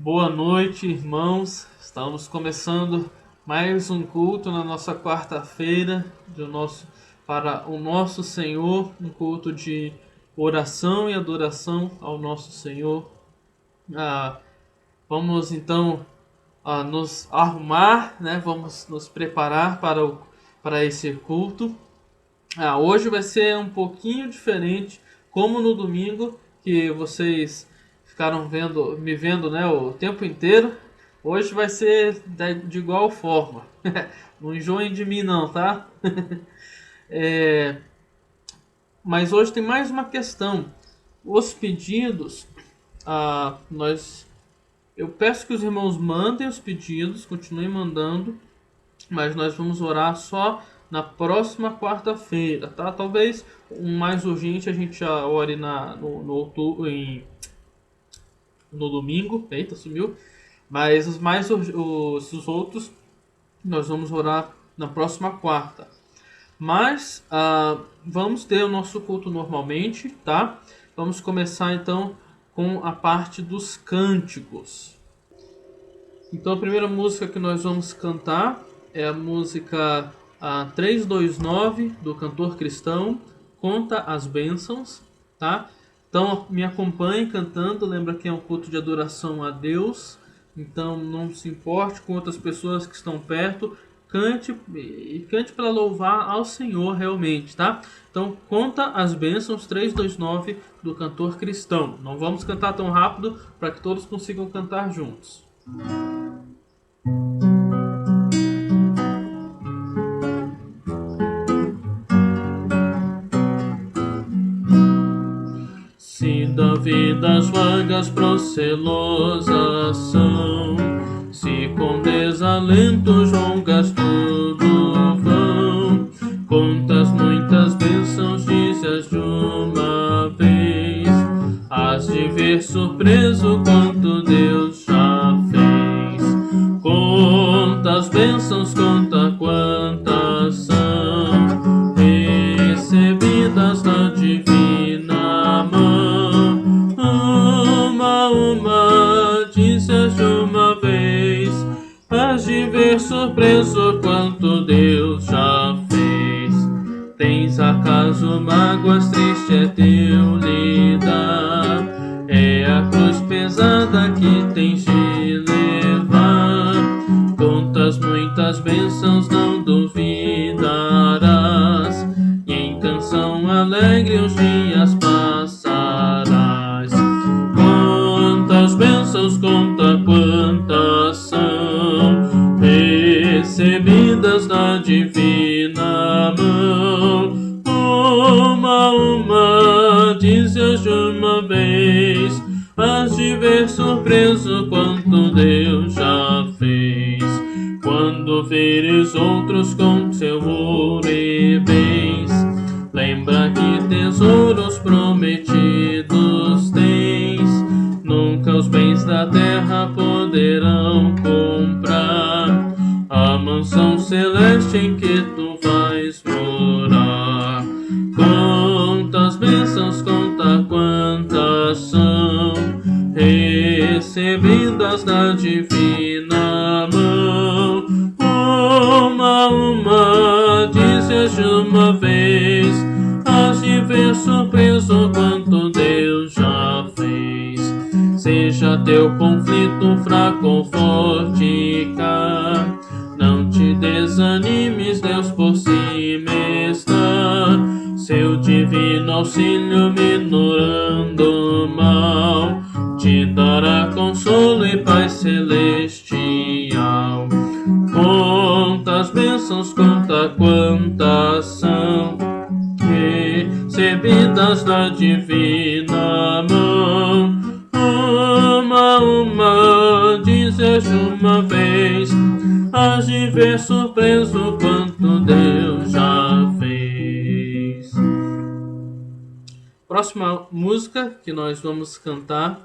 Boa noite, irmãos. Estamos começando mais um culto na nossa quarta-feira para o nosso Senhor, um culto de oração e adoração ao nosso Senhor. Vamos então nos arrumar, né? Vamos nos preparar para esse culto. Hoje vai ser um pouquinho diferente, como no domingo que vocês ficaram me vendo, né, o tempo inteiro. Hoje vai ser de igual forma. Não enjoem de mim não, tá? É, mas hoje tem mais uma questão. Os pedidos, eu peço que os irmãos mandem os pedidos, continuem mandando, mas nós vamos orar só na próxima quarta-feira, tá? Talvez o mais urgente a gente já ore no domingo. Eita, sumiu. Mas os outros nós vamos orar na próxima quarta. Mas vamos ter o nosso culto normalmente, tá? Vamos começar então com a parte dos cânticos. Então a primeira música que nós vamos cantar é a música 329 do Cantor Cristão, Conta as Bênçãos, tá? Então me acompanhe cantando, lembra que é um culto de adoração a Deus, então não se importe com outras pessoas que estão perto, cante e cante para louvar ao Senhor realmente, tá? Então Conta as Bênçãos 329 do Cantor Cristão. Não vamos cantar tão rápido para que todos consigam cantar juntos. Se da vida as vagas procelosas são, se com desalento julgas tudo vão, contas muitas bênçãos dizes de uma vez, has de ver surpreso quanto Deus já fez. Contas bênçãos, conta quantas são, recebidas da divina mão. Uma, dizes de uma vez, has de ver surpreso quanto Deus já fez. Tens acaso mágoas, triste é teu lidar, é a cruz pesada que tens de levar. Contas muitas bênçãos, não duvidarás, e em canção alegre os dias passarás. Quantas bênçãos, conta quantas são, recebidas da divina mão. Uma, dizes de uma vez, has de ver surpreso quanto Deus já fez. Quando veres outros com seu ouro e bens, lembra que tesouros prometidos tens. Nunca os bens da terra poderão comprar a mansão celeste em que tu vais morar. Quantas bênçãos, conta quantas são, recebidas da divina mão. Uma, dizes de uma vez, has de ver surpreso quanto Deus já fez. Seja teu conflito fraco ou forte cá, não te desanimes, Deus por cima está. Seu divino auxílio minorando o mal, te dará consolo e paz celestial. Quantas bênçãos, conta quantas são, recebidas da divina mão. Uma, dizes de uma vez, has de ver surpreso quanto Deus já fez. Próxima música que nós vamos cantar,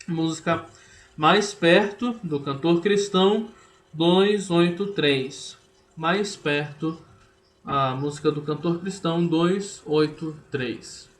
música Mais Perto, do Cantor Cristão, 283. Mais Perto, a música do Cantor Cristão, 283.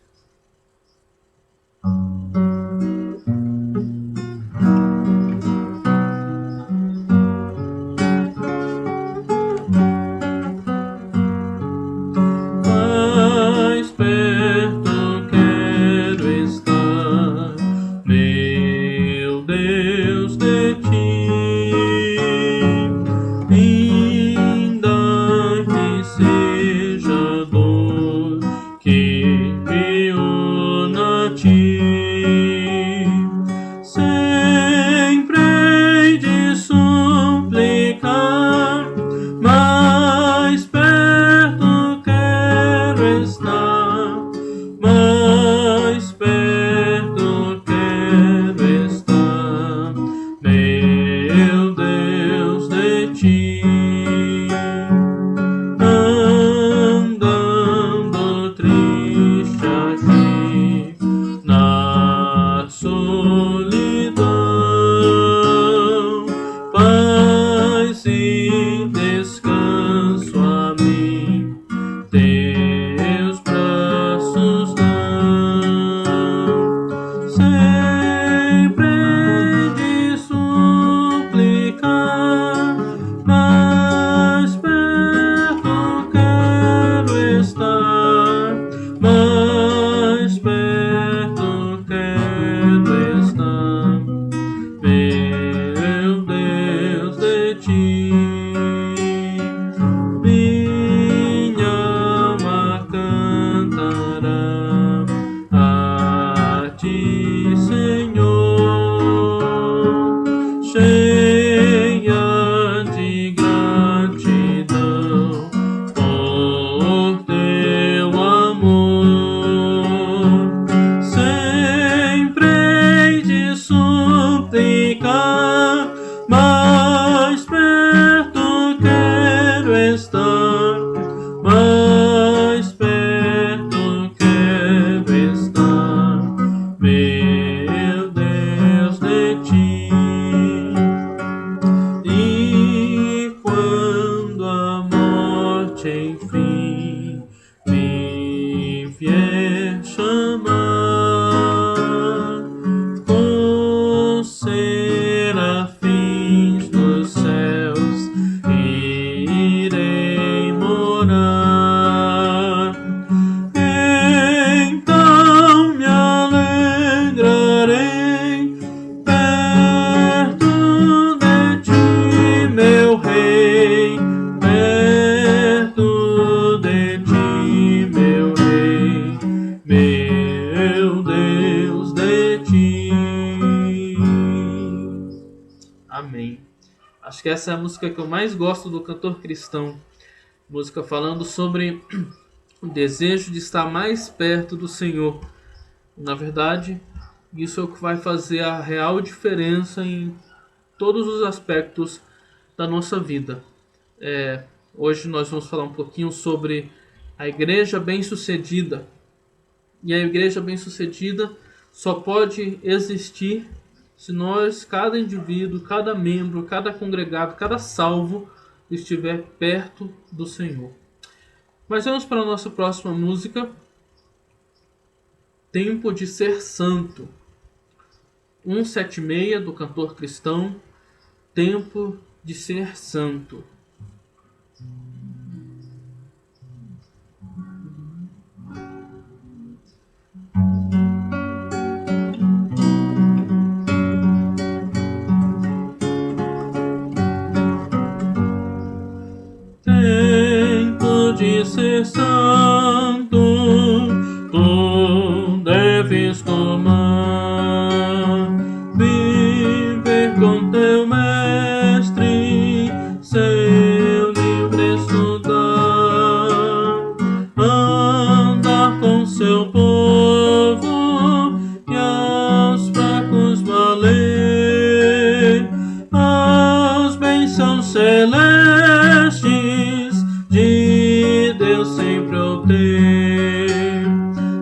Acho que essa é a música que eu mais gosto do cantor cristão. Música falando sobre o desejo de estar mais perto do Senhor. Na verdade, isso é o que vai fazer a real diferença em todos os aspectos da nossa vida. Hoje nós vamos falar um pouquinho sobre a igreja bem-sucedida. E a igreja bem-sucedida só pode existir se nós, cada indivíduo, cada membro, cada congregado, cada salvo, estiver perto do Senhor. Mas vamos para a nossa próxima música. Tempo de Ser Santo. 176 do cantor cristão. Tempo de Ser Santo. Tempo de ser santo, tu deves tomar, viver com teu mestre, seu livre estudar, andar com seu povo e aos fracos valer as bênçãos celestes de Deus sempre obter.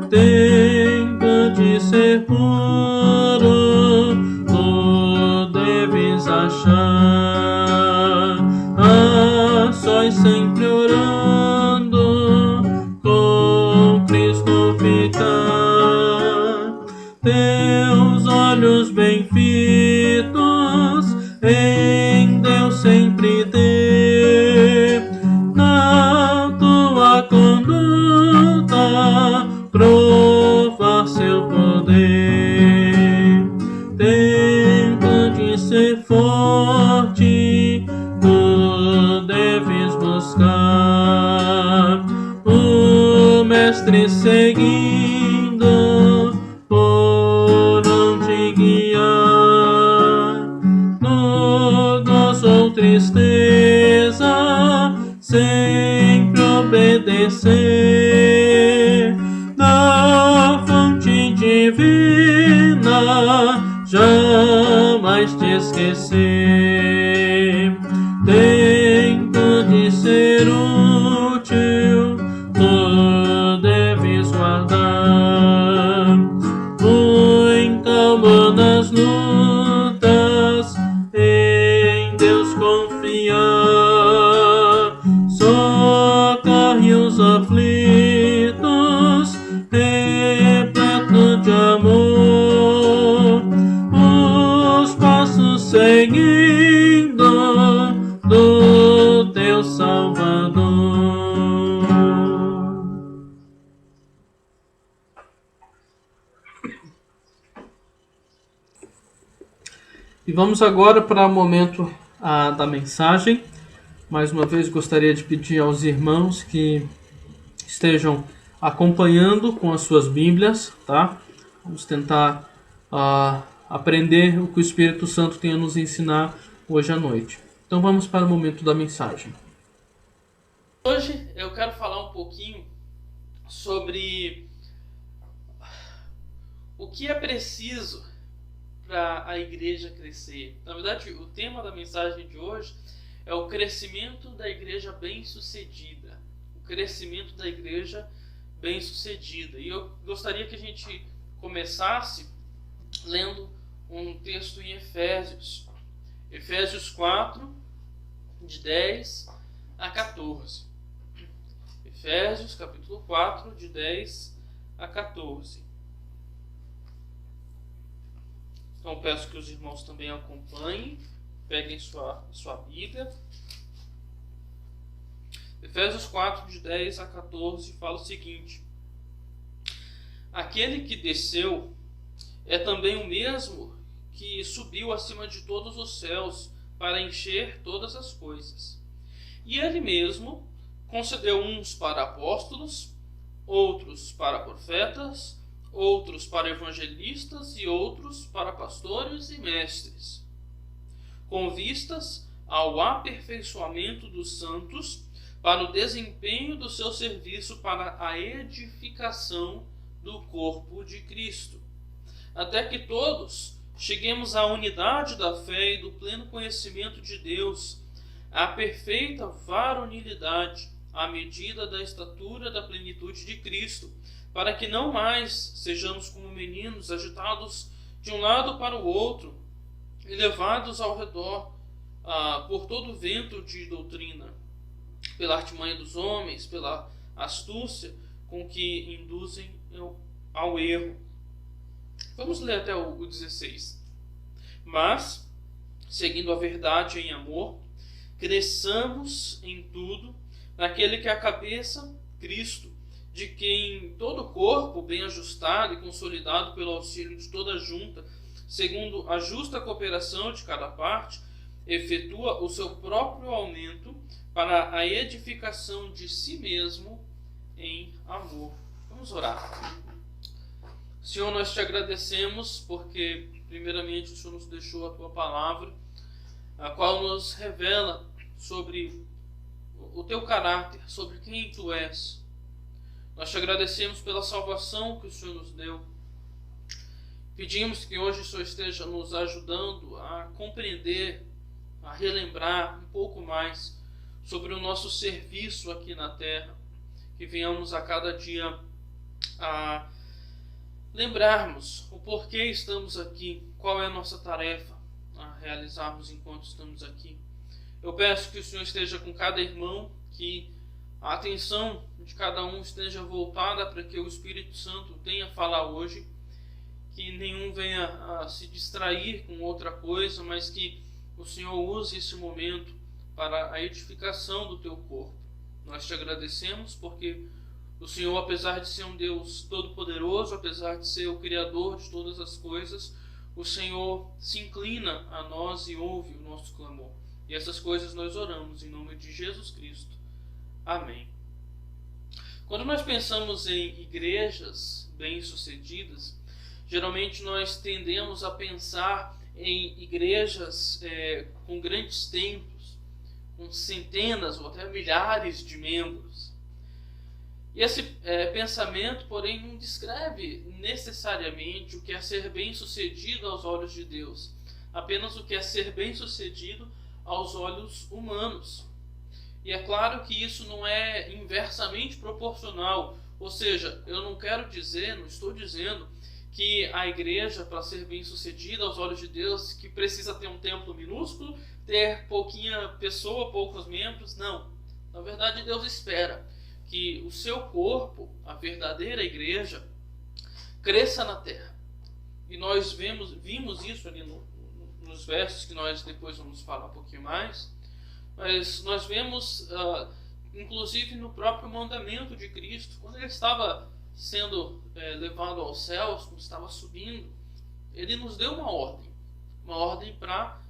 Tempo de ser puro, tu deves achar, a sós sempre orando, com Cristo ficar. Teus olhos bem fitos em Deus sempre ter, na tua conduta provar seu poder. Tempo de ser forte, tu deves buscar, o mestre seguindo por onde guiar, dor ou tristeza sempre obedecer, da fonte divina jamais te esquecer. Tempo de ser útil, tu deves guardar, muito calma nas lutas, em Deus confiar, socorre os aflitos, repleto de amor, os passos seguindo do teu Salvador. E vamos agora para o momento da mensagem. Mais uma vez gostaria de pedir aos irmãos que estejam acompanhando com as suas Bíblias, tá? Vamos tentar aprender o que o Espírito Santo tem a nos ensinar hoje à noite. Então vamos para o momento da mensagem. Hoje eu quero falar um pouquinho sobre o que é preciso para a igreja crescer. Na verdade, o tema da mensagem de hoje é o crescimento da igreja bem-sucedida. O crescimento da igreja bem-sucedida. E eu gostaria que a gente começasse lendo um texto em Efésios. Efésios 4, de 10 a 14. Efésios, capítulo 4, de 10 a 14. Então peço que os irmãos também acompanhem, peguem sua Bíblia. Efésios 4, de 10 a 14, fala o seguinte: aquele que desceu é também o mesmo que subiu acima de todos os céus para encher todas as coisas. E ele mesmo concedeu uns para apóstolos, outros para profetas, outros para evangelistas e outros para pastores e mestres, com vistas ao aperfeiçoamento dos santos, para o desempenho do seu serviço para a edificação do corpo de Cristo, até que todos cheguemos à unidade da fé e do pleno conhecimento de Deus, à perfeita varonilidade, à medida da estatura da plenitude de Cristo, para que não mais sejamos como meninos agitados de um lado para o outro e levados ao redor por todo vento de doutrina, pela artimanha dos homens, pela astúcia com que induzem ao erro. Vamos ler até o 16. Mas, seguindo a verdade em amor, cresçamos em tudo naquele que é a cabeça, Cristo, de quem todo o corpo, bem ajustado e consolidado pelo auxílio de toda a junta, segundo a justa cooperação de cada parte, efetua o seu próprio aumento para a edificação de si mesmo em amor. Vamos orar. Senhor, nós te agradecemos porque, primeiramente, o Senhor nos deixou a tua palavra, a qual nos revela sobre o teu caráter, sobre quem tu és. Nós te agradecemos pela salvação que o Senhor nos deu. Pedimos que hoje o Senhor esteja nos ajudando a compreender, a relembrar um pouco mais sobre o nosso serviço aqui na terra, que venhamos a cada dia a lembrarmos o porquê estamos aqui, qual é a nossa tarefa a realizarmos enquanto estamos aqui. Eu peço que o Senhor esteja com cada irmão, que a atenção de cada um esteja voltada para que o Espírito Santo tenha a falar hoje, que nenhum venha a se distrair com outra coisa, mas que o Senhor use esse momento para a edificação do teu corpo. Nós te agradecemos porque o Senhor, apesar de ser um Deus todo-poderoso, apesar de ser o Criador de todas as coisas, o Senhor se inclina a nós e ouve o nosso clamor. E essas coisas nós oramos em nome de Jesus Cristo. Amém. Quando nós pensamos em igrejas bem-sucedidas, geralmente nós tendemos a pensar em igrejas com grandes templos, com centenas ou até milhares de membros. E esse pensamento, porém, não descreve necessariamente o que é ser bem-sucedido aos olhos de Deus, apenas o que é ser bem-sucedido aos olhos humanos. E é claro que isso não é inversamente proporcional, ou seja, eu não estou dizendo que a igreja, para ser bem-sucedida aos olhos de Deus, que precisa ter um templo minúsculo, ter pouquinha pessoa, poucos membros. Não. Na verdade, Deus espera que o seu corpo, a verdadeira igreja, cresça na terra. E nós vimos isso ali nos versos que nós depois vamos falar um pouquinho mais. Mas nós vemos, inclusive no próprio mandamento de Cristo, quando ele estava sendo levado aos céus, quando estava subindo, ele nos deu uma ordem para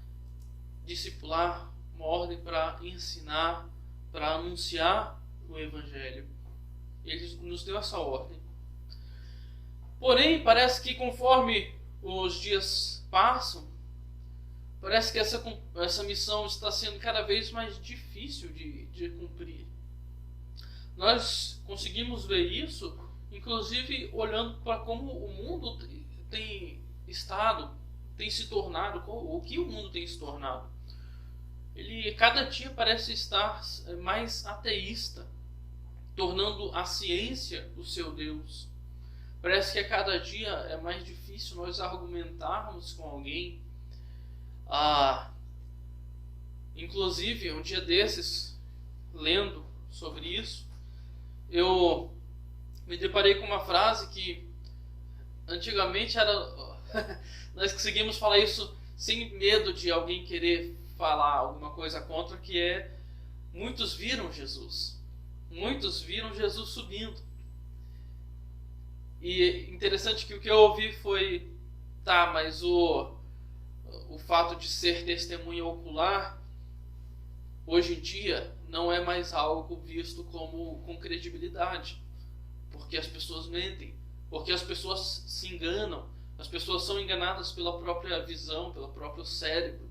discipular, uma ordem para ensinar, para anunciar o Evangelho. Ele nos deu essa ordem. Porém, parece que conforme os dias passam, parece que essa missão está sendo cada vez mais difícil de cumprir. Nós conseguimos ver isso, inclusive olhando para como o mundo tem se tornado, o que o mundo tem se tornado. Ele cada dia parece estar mais ateísta, tornando a ciência o seu Deus. Parece que a cada dia é mais difícil nós argumentarmos com alguém. Inclusive, um dia desses, lendo sobre isso, eu me deparei com uma frase que antigamente era nós conseguimos falar isso sem medo de alguém querer falar alguma coisa contra, que é: muitos viram Jesus subindo. E interessante que o que eu ouvi foi: mas o fato de ser testemunha ocular hoje em dia não é mais algo visto com credibilidade, porque as pessoas mentem, porque as pessoas se enganam, as pessoas são enganadas pela própria visão, pelo próprio cérebro.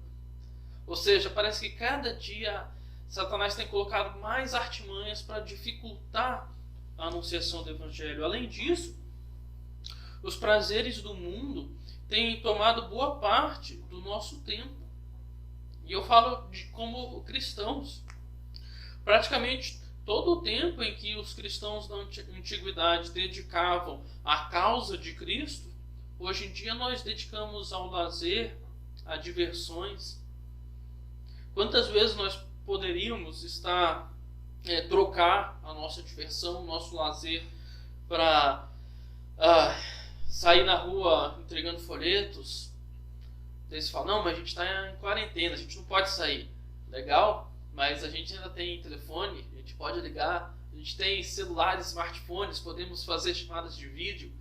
Ou seja, parece que cada dia Satanás tem colocado mais artimanhas para dificultar a anunciação do Evangelho. Além disso, os prazeres do mundo têm tomado boa parte do nosso tempo. E eu falo como cristãos. Praticamente todo o tempo em que os cristãos da antiguidade dedicavam à causa de Cristo, hoje em dia nós dedicamos ao lazer, a diversões. Quantas vezes nós poderíamos trocar a nossa diversão, o nosso lazer para sair na rua entregando folhetos? Eles falam, não, mas a gente está em quarentena, a gente não pode sair. Legal, mas a gente ainda tem telefone, a gente pode ligar, a gente tem celulares, smartphones, podemos fazer chamadas de vídeo.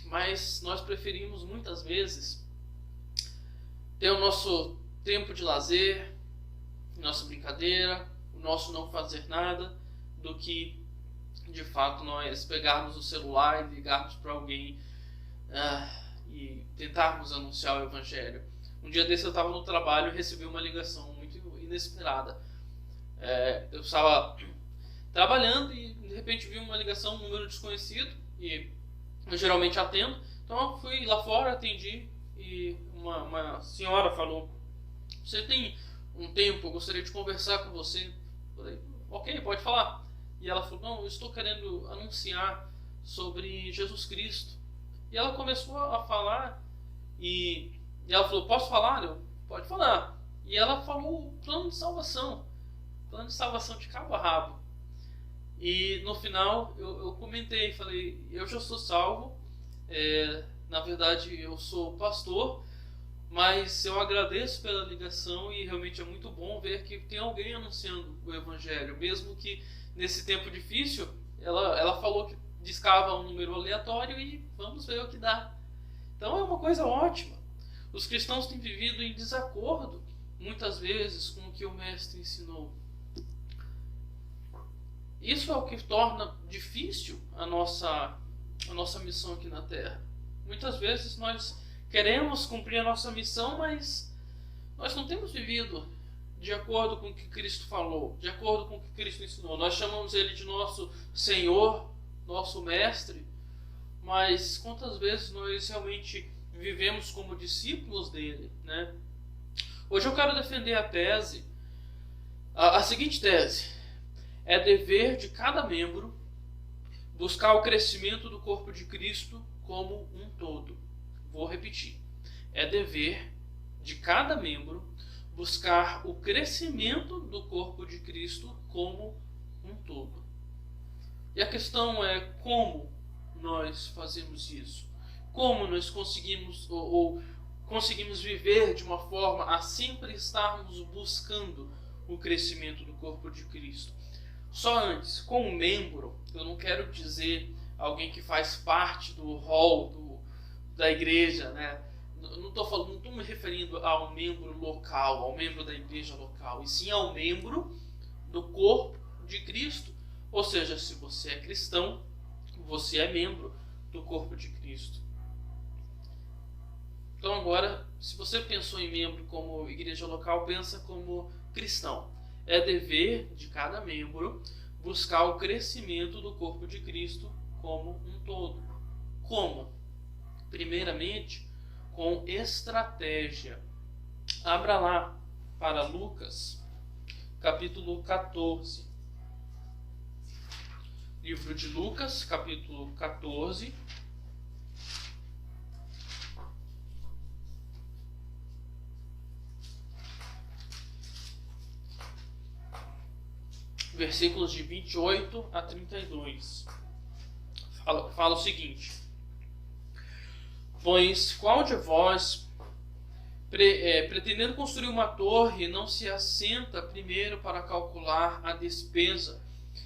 Mas nós preferimos muitas vezes ter o nosso tempo de lazer, nossa brincadeira, o nosso não fazer nada, do que de fato nós pegarmos o celular e ligarmos para alguém e tentarmos anunciar o Evangelho. Um dia desse eu estava no trabalho e recebi uma ligação muito inesperada. Eu estava trabalhando e de repente vi uma ligação, um número desconhecido, e eu geralmente atendo. Então eu fui lá fora, atendi, e uma senhora falou: você tem um tempo, eu gostaria de conversar com você. Eu falei, ok, pode falar. E ela falou, não, eu estou querendo anunciar sobre Jesus Cristo. E ela começou a falar, e ela falou, posso falar? Eu, pode falar. E ela falou o plano de salvação de cabo a rabo. E no final eu comentei, falei, eu já sou salvo, na verdade eu sou pastor, mas eu agradeço pela ligação e realmente é muito bom ver que tem alguém anunciando o Evangelho, mesmo que nesse tempo difícil. Ela falou que discava um número aleatório e vamos ver o que dá. Então é uma coisa ótima. Os cristãos têm vivido em desacordo muitas vezes com o que o Mestre ensinou. Isso é o que torna difícil a nossa missão aqui na Terra. Muitas vezes nós queremos cumprir a nossa missão, mas nós não temos vivido de acordo com o que Cristo falou, de acordo com o que Cristo ensinou. Nós chamamos Ele de nosso Senhor, nosso Mestre, mas quantas vezes nós realmente vivemos como discípulos dele, né? Hoje eu quero defender a seguinte tese: é dever de cada membro buscar o crescimento do corpo de Cristo como um todo. Vou repetir. É dever de cada membro buscar o crescimento do corpo de Cristo como um todo. E a questão é como nós fazemos isso. Como nós conseguimos ou conseguimos viver de uma forma a sempre estarmos buscando o crescimento do corpo de Cristo. Só antes, como membro, eu não quero dizer alguém que faz parte do hall da igreja, né? Não estou me referindo ao membro local, ao membro da igreja local, e sim ao membro do corpo de Cristo. Ou seja, se você é cristão, você é membro do corpo de Cristo. Então agora, se você pensou em membro como igreja local, pensa como cristão. É dever de cada membro buscar o crescimento do corpo de Cristo como um todo. Como? Primeiramente, com estratégia. Abra lá para Lucas, capítulo 14. Livro de Lucas, capítulo 14. Versículos de 28 a 32. Fala o seguinte: pois qual de vós, pretendendo construir uma torre, não se assenta primeiro para calcular a despesa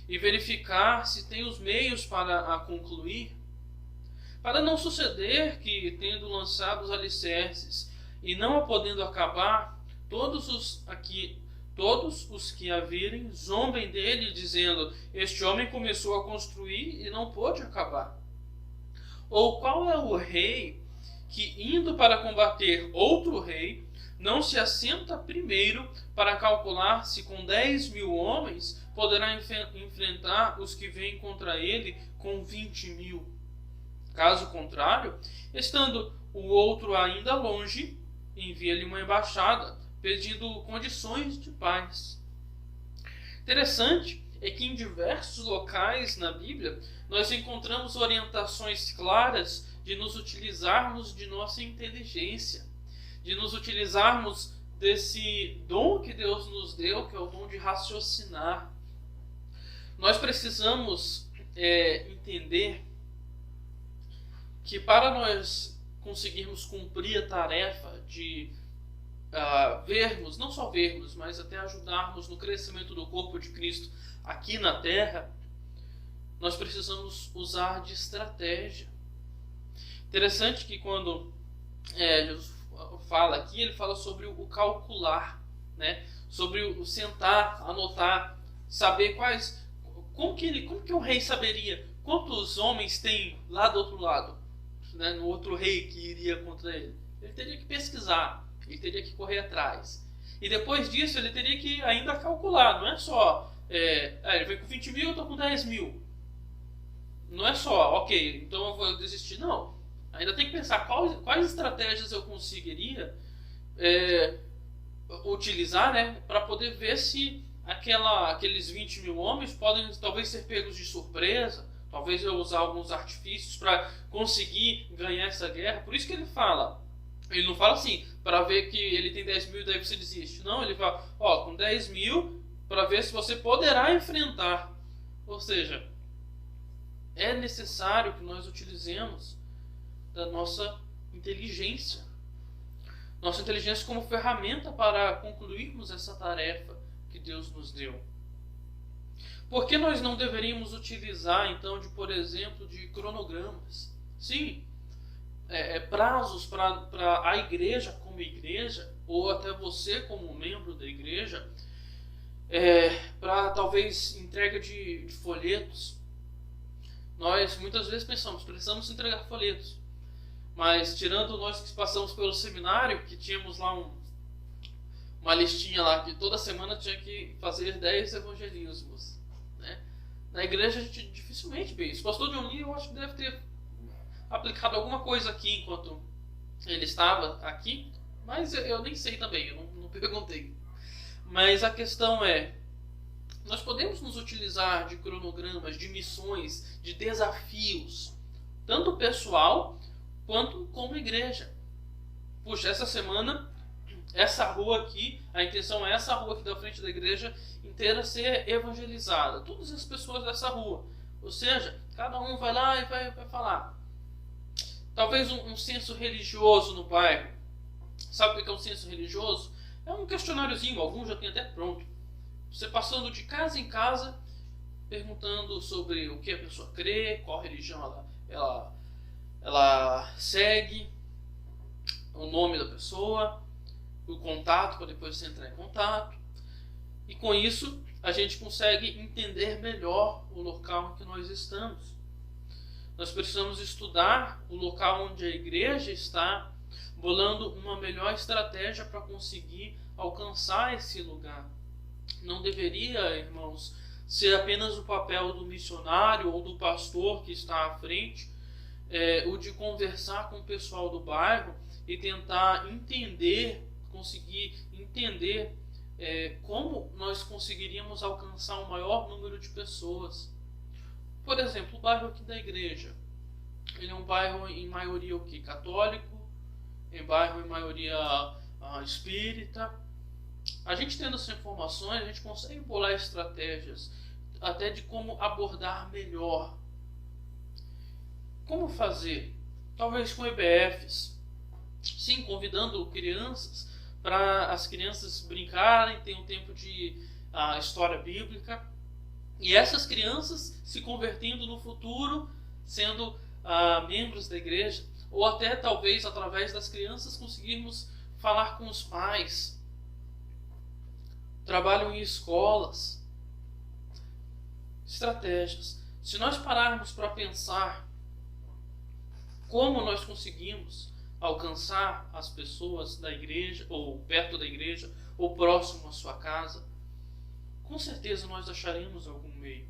e verificar se tem os meios para a concluir? Para não suceder que, tendo lançado os alicerces e não a podendo acabar, todos os que a virem zombem dele, dizendo: este homem começou a construir e não pôde acabar. Ou qual é o rei que, indo para combater outro rei, não se assenta primeiro para calcular se com 10.000 homens poderá enfrentar os que vêm contra ele com 20.000. Caso contrário, estando o outro ainda longe, envia-lhe uma embaixada, pedindo condições de paz. Interessante é que em diversos locais na Bíblia nós encontramos orientações claras de nos utilizarmos de nossa inteligência, de nos utilizarmos desse dom que Deus nos deu, que é o dom de raciocinar. Nós precisamos entender que para nós conseguirmos cumprir a tarefa de vermos, não só vermos, mas até ajudarmos no crescimento do corpo de Cristo aqui na Terra, nós precisamos usar de estratégia. Interessante que quando Jesus fala aqui, ele fala sobre o calcular, né? Sobre o sentar, anotar, saber como que o rei saberia quantos homens tem lá do outro lado, né? No outro rei que iria contra ele. Ele teria que pesquisar, ele teria que correr atrás. E depois disso ele teria que ainda calcular, não é só ele veio com 20.000, eu estou com 10.000. Não é só, ok, então eu vou desistir. Não, ainda tem que pensar quais estratégias eu conseguiria utilizar, né, para poder ver se aqueles 20.000 homens podem talvez ser pegos de surpresa, talvez eu usar alguns artifícios para conseguir ganhar essa guerra. Por isso que ele não fala assim, para ver que ele tem 10.000 e daí você desiste. Não, ele fala, com 10.000 para ver se você poderá enfrentar. Ou seja, é necessário que nós utilizemos da nossa inteligência. Nossa inteligência como ferramenta para concluirmos essa tarefa que Deus nos deu. Por que nós não deveríamos utilizar, então, por exemplo, de cronogramas? Sim, prazos para a igreja como igreja, ou até você como membro da igreja, para talvez entrega de folhetos. Nós muitas vezes precisamos entregar folhetos, mas tirando nós que passamos pelo seminário, que tínhamos lá uma listinha lá, que toda semana tinha que fazer 10 evangelismos, né? Na igreja a gente dificilmente vê isso. O pastor John Lee, eu acho que deve ter aplicado alguma coisa aqui enquanto ele estava aqui, mas eu nem sei também, eu não perguntei. Mas a questão nós podemos nos utilizar de cronogramas, de missões, de desafios, tanto pessoal quanto como igreja. Puxa, essa semana, essa rua aqui, a intenção é essa rua aqui da frente da igreja inteira ser evangelizada. Todas as pessoas dessa rua. Ou seja, cada um vai lá e vai falar. Talvez um censo religioso no bairro. Sabe o que é um censo religioso? É um questionáriozinho, alguns já tem até pronto. Você passando de casa em casa, perguntando sobre o que a pessoa crê, qual religião ela segue, o nome da pessoa, o contato, para depois você entrar em contato. E com isso, a gente consegue entender melhor o local em que nós estamos. Nós precisamos estudar o local onde a igreja está, bolando uma melhor estratégia para conseguir alcançar esse lugar. Não deveria, irmãos, ser apenas o papel do missionário ou do pastor que está à frente, o de conversar com o pessoal do bairro e tentar conseguir entender como nós conseguiríamos alcançar um maior número de pessoas. Por exemplo, o bairro aqui da igreja, ele é um bairro em maioria católico, em bairro em maioria espírita. A gente tendo essas informações, a gente consegue bolar estratégias até de como abordar melhor. Como fazer? Talvez com EBFs. Sim, convidando crianças para as crianças brincarem, ter um tempo de história bíblica. E essas crianças se convertendo no futuro, sendo membros da igreja. Ou até talvez através das crianças conseguirmos falar com os pais. Trabalham em escolas. Estratégias. Se nós pararmos para pensar como nós conseguimos alcançar as pessoas da igreja, ou perto da igreja, ou próximo à sua casa, com certeza nós acharemos algum meio.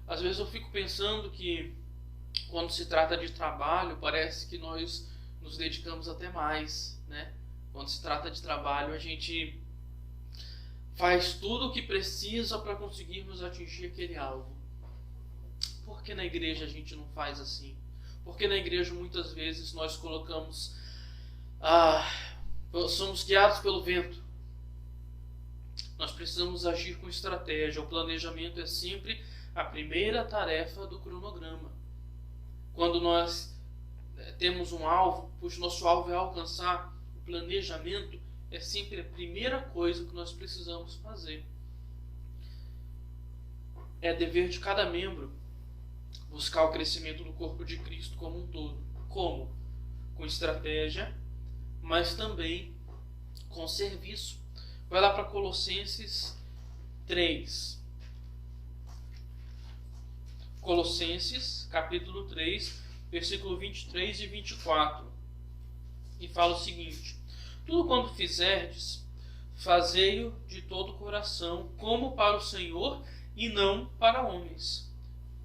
Às vezes eu fico pensando que quando se trata de trabalho, parece que nós nos dedicamos até mais, né? Quando se trata de trabalho, a gente faz tudo o que precisa para conseguirmos atingir aquele alvo. Por que na igreja a gente não faz assim? Porque na igreja muitas vezes nós colocamos, somos guiados pelo vento. Nós precisamos agir com estratégia. O planejamento é sempre a primeira tarefa do cronograma. Quando nós temos um alvo, cujo nosso alvo é alcançar, o planejamento é sempre a primeira coisa que nós precisamos fazer. É dever de cada membro buscar o crescimento do corpo de Cristo como um todo. Como? Com estratégia, mas também com serviço. Vai lá para Colossenses 3. Colossenses, capítulo 3, versículo 23 e 24. E fala o seguinte: tudo quanto fizerdes, fazei-o de todo o coração, como para o Senhor e não para homens.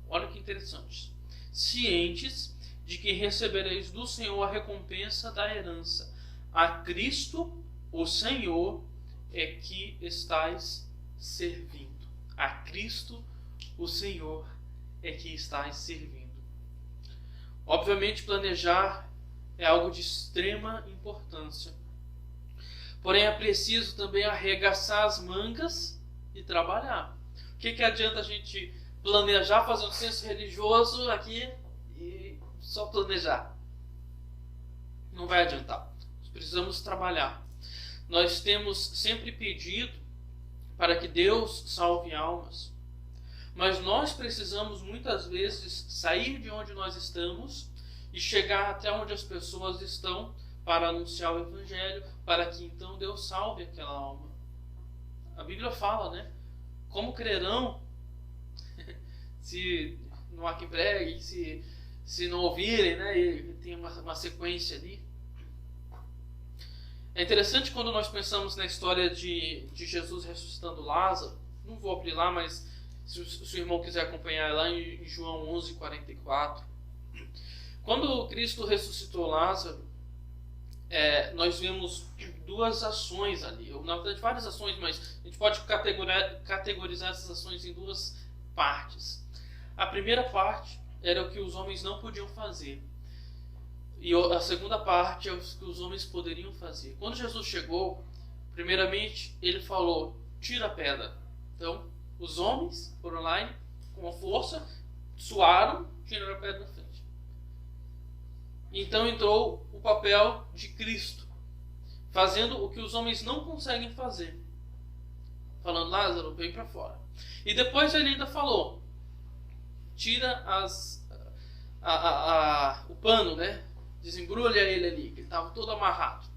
Olha que interessante. Cientes de que recebereis do Senhor a recompensa da herança. A Cristo, o Senhor, é que estais servindo. A Cristo, o Senhor, é que estais servindo. Obviamente, planejar é algo de extrema importância. Porém, é preciso também arregaçar as mangas e trabalhar. O que adianta a gente planejar, fazer um senso religioso aqui e só planejar? Não vai adiantar. Nós precisamos trabalhar. Nós temos sempre pedido para que Deus salve almas. Mas nós precisamos muitas vezes sair de onde nós estamos e chegar até onde as pessoas estão para anunciar o Evangelho, para que então Deus salve aquela alma. A Bíblia fala, né? Como crerão se não há quem pregue, se não ouvirem, né? E tem uma sequência ali. É interessante quando nós pensamos na história de Jesus ressuscitando Lázaro. Não vou abrir lá, mas se o irmão quiser acompanhar lá em João 11:44. Quando Cristo ressuscitou Lázaro, nós vemos duas ações ali. Na verdade, várias ações, mas a gente pode categorizar essas ações em duas partes. A primeira parte era o que os homens não podiam fazer. E a segunda parte é o que os homens poderiam fazer. Quando Jesus chegou, primeiramente, ele falou: tira a pedra. Então, os homens foram lá com a força, suaram, tiraram a pedra da frente. Então entrou o papel de Cristo, fazendo o que os homens não conseguem fazer. Falando: Lázaro, vem para fora. E depois ele ainda falou: tira o pano, né? Desembrulha ele ali, que ele estava todo amarrado.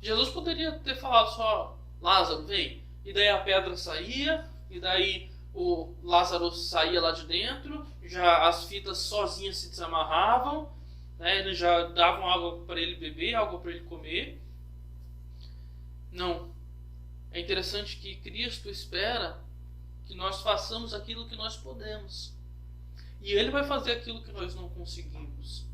Jesus poderia ter falado só: Lázaro, vem. E daí a pedra saía, e daí o Lázaro saía lá de dentro, já as fitas sozinhas se desamarravam, né? Eles já davam água para ele beber, água para ele comer. Não. É interessante que Cristo espera que nós façamos aquilo que nós podemos. E Ele vai fazer aquilo que nós não conseguimos.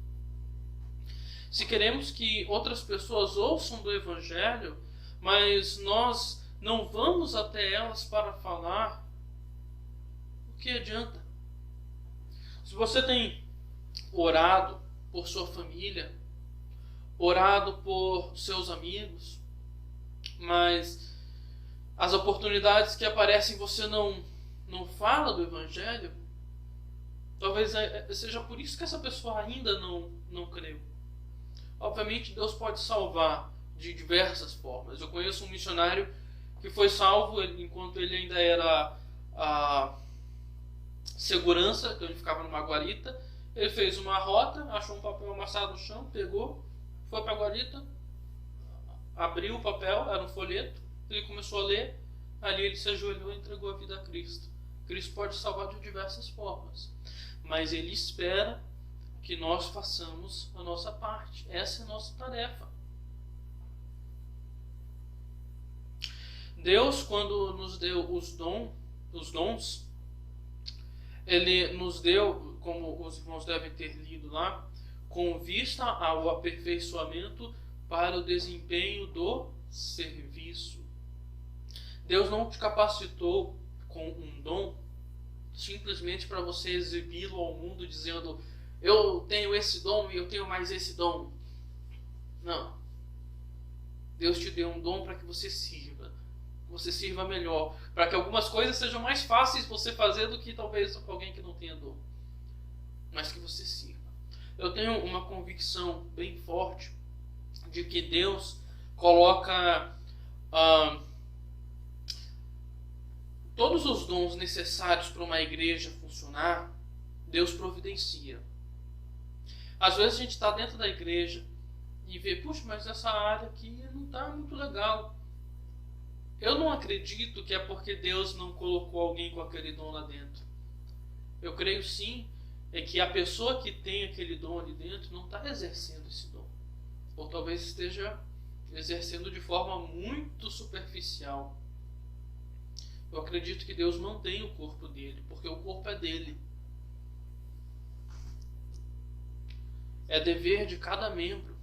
Se queremos que outras pessoas ouçam do Evangelho, mas nós não vamos até elas para falar, o que adianta? Se você tem orado por sua família, orado por seus amigos, mas as oportunidades que aparecem você não fala do Evangelho, talvez seja por isso que essa pessoa ainda não creu. Obviamente Deus pode salvar de diversas formas. Eu conheço um missionário que foi salvo enquanto ele ainda era segurança, que ele ficava numa guarita. Ele fez uma rota, achou um papel amassado no chão, pegou, foi para a guarita, abriu o papel, era um folheto, ele começou a ler, ali ele se ajoelhou e entregou a vida a Cristo. Cristo pode salvar de diversas formas, mas Ele espera que nós façamos a nossa parte. Essa é a nossa tarefa. Deus, quando nos deu os dons, Ele nos deu, como os irmãos devem ter lido lá, com vista ao aperfeiçoamento para o desempenho do serviço. Deus não te capacitou com um dom simplesmente para você exibi-lo ao mundo dizendo: eu tenho esse dom e eu tenho mais esse dom. Não. Deus te deu um dom para que você sirva melhor, para que algumas coisas sejam mais fáceis você fazer do que talvez alguém que não tenha dom, mas que você sirva. Eu tenho uma convicção bem forte de que Deus coloca todos os dons necessários para uma igreja funcionar. Deus providencia. Às vezes a gente está dentro da igreja e vê: puxa, mas essa área aqui não está muito legal. Eu não acredito que é porque Deus não colocou alguém com aquele dom lá dentro. Eu creio sim que a pessoa que tem aquele dom ali dentro não está exercendo esse dom. Ou talvez esteja exercendo de forma muito superficial. Eu acredito que Deus mantém o corpo dele, porque o corpo é dele. É dever de cada membro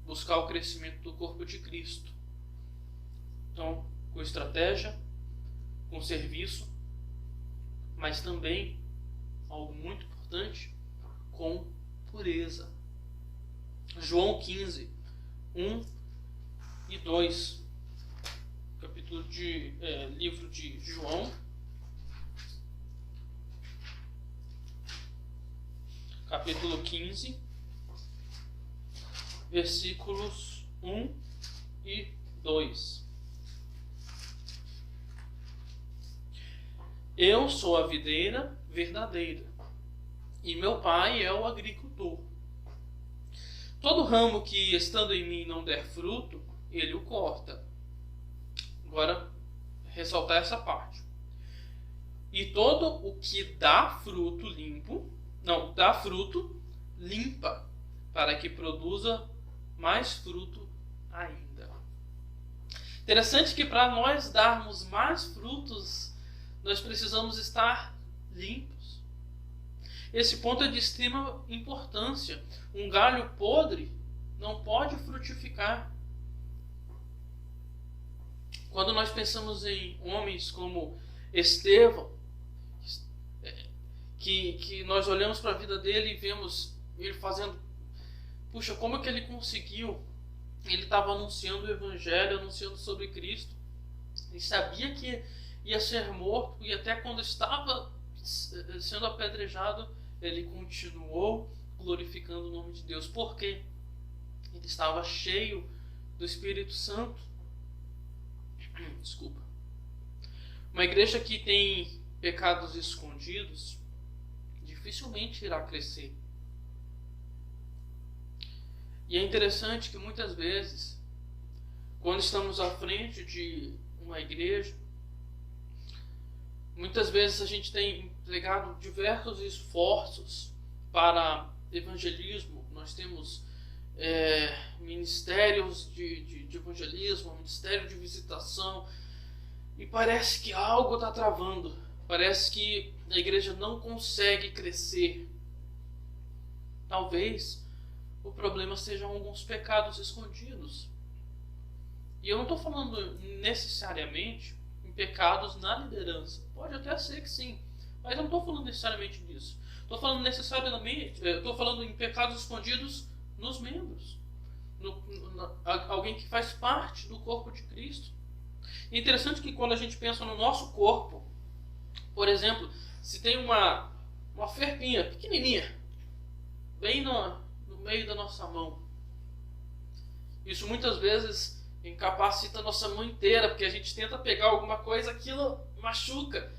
buscar o crescimento do corpo de Cristo. Então, com estratégia, com serviço, mas também, algo muito importante, com pureza. João 15, 1 e 2. Livro de João, capítulo 15, versículos 1 e 2. Eu sou a videira verdadeira, e meu pai é o agricultor. Todo ramo que estando em mim não der fruto, ele o corta. Agora, ressaltar essa parte. E todo o que dá fruto limpa, para que produza mais fruto ainda. Interessante que para nós darmos mais frutos, nós precisamos estar limpos. Esse ponto é de extrema importância. Um galho podre não pode frutificar. Quando nós pensamos em homens como Estevão, que nós olhamos para a vida dele e vemos ele fazendo... Puxa, como é que ele conseguiu? Ele estava anunciando o Evangelho, anunciando sobre Cristo. Ele sabia que ia ser morto, e até quando estava sendo apedrejado, ele continuou glorificando o nome de Deus. Por quê? Ele estava cheio do Espírito Santo. Desculpa. Uma igreja que tem pecados escondidos dificilmente irá crescer. E é interessante que muitas vezes, quando estamos à frente de uma igreja, muitas vezes a gente tem empregado diversos esforços para evangelismo. Nós temos ministérios de evangelismo, ministério de visitação, e parece que algo está travando. Parece que a igreja não consegue crescer. Talvez o problema sejam alguns pecados escondidos. E eu não estou falando necessariamente em pecados na liderança. Pode até ser que sim, mas eu não estou falando necessariamente disso. Estou falando em pecados escondidos nos membros. Alguém que faz parte do corpo de Cristo. É interessante que quando a gente pensa no nosso corpo, por exemplo, se tem uma ferpinha pequenininha bem no meio da nossa mão, isso muitas vezes incapacita a nossa mão inteira, porque a gente tenta pegar alguma coisa, aquilo machuca.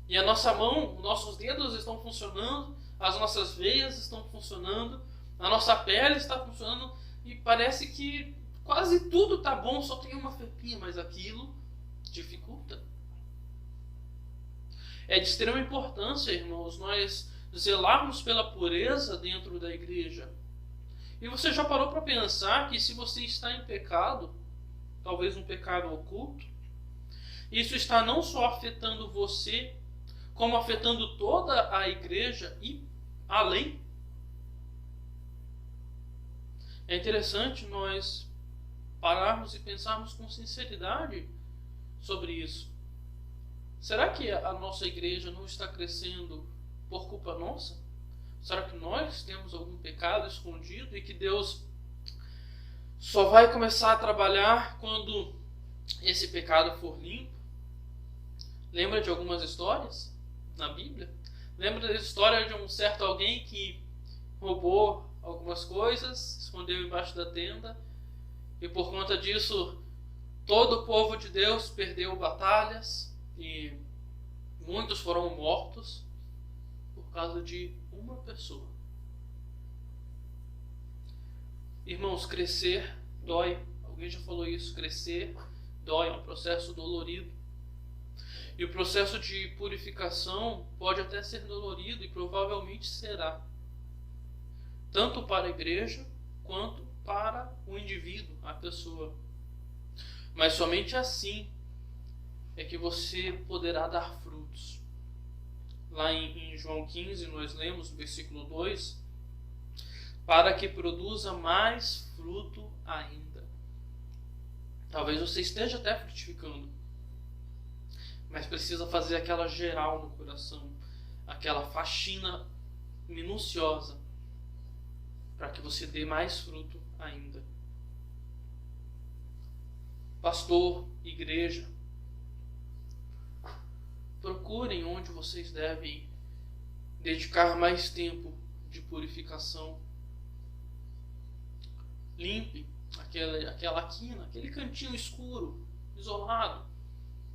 E a nossa mão, os nossos dedos estão funcionando, as nossas veias estão funcionando, a nossa pele está funcionando, e parece que quase tudo está bom, só tem uma ferpinha, mas aquilo dificulta. É de extrema importância, irmãos, nós zelarmos pela pureza dentro da igreja. E você já parou para pensar que se você está em pecado, talvez um pecado oculto, isso está não só afetando você, como afetando toda a igreja e além? É interessante nós pararmos e pensarmos com sinceridade sobre isso. Será que a nossa igreja não está crescendo por culpa nossa? Será que nós temos algum pecado escondido e que Deus só vai começar a trabalhar quando esse pecado for limpo? Lembra de algumas histórias na Bíblia? Lembra da história de um certo alguém que roubou algumas coisas, escondeu embaixo da tenda, e por conta disso todo o povo de Deus perdeu batalhas e muitos foram mortos por causa de uma pessoa. Irmãos, crescer dói. Alguém já falou isso, crescer dói, é um processo dolorido. E o processo de purificação pode até ser dolorido e provavelmente será. Tanto para a igreja quanto para o indivíduo, a pessoa. Mas somente assim é que você poderá dar frutos. Lá em João 15 nós lemos no versículo 2, para que produza mais fruto ainda. Talvez você esteja até frutificando, mas precisa fazer aquela geral no coração, aquela faxina minuciosa, para que você dê mais fruto ainda. Pastor, igreja, procurem onde vocês devem dedicar mais tempo de purificação. Limpe aquela quina, aquele cantinho escuro, isolado,